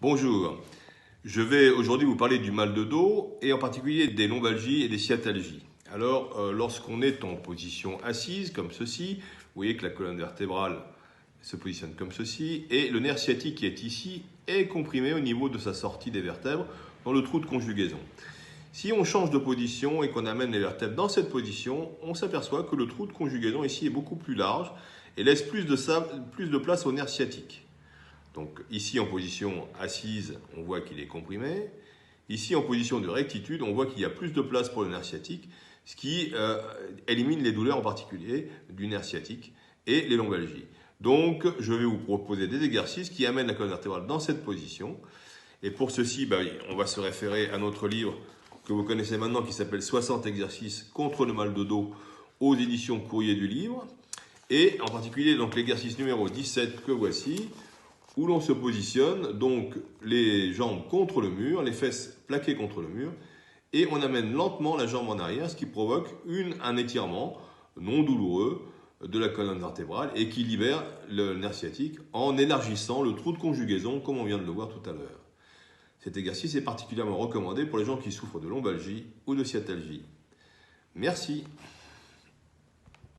Bonjour, je vais aujourd'hui vous parler du mal de dos et en particulier des lombalgies et des sciatalgies. Alors, lorsqu'on est en position assise comme ceci, vous voyez que la colonne vertébrale se positionne comme ceci et le nerf sciatique qui est ici est comprimé au niveau de sa sortie des vertèbres dans le trou de conjugaison. Si on change de position et qu'on amène les vertèbres dans cette position, on s'aperçoit que le trou de conjugaison ici est beaucoup plus large et laisse plus de place au nerf sciatique. Donc ici en position assise, on voit qu'il est comprimé. Ici en position de rectitude, on voit qu'il y a plus de place pour le nerf sciatique, ce qui élimine les douleurs en particulier du nerf sciatique et les lombalgies. Donc je vais vous proposer des exercices qui amènent la colonne vertébrale dans cette position. Et pour ceci, on va se référer à notre livre que vous connaissez maintenant qui s'appelle 60 exercices contre le mal de dos aux éditions Courrier du Livre. Et en particulier donc l'exercice numéro 17 que voici, où l'on se positionne, donc les jambes contre le mur, les fesses plaquées contre le mur, et on amène lentement la jambe en arrière, ce qui provoque un étirement non douloureux de la colonne vertébrale et qui libère le nerf sciatique en élargissant le trou de conjugaison, comme on vient de le voir tout à l'heure. Cet exercice est particulièrement recommandé pour les gens qui souffrent de lombalgie ou de sciatalgie. Merci.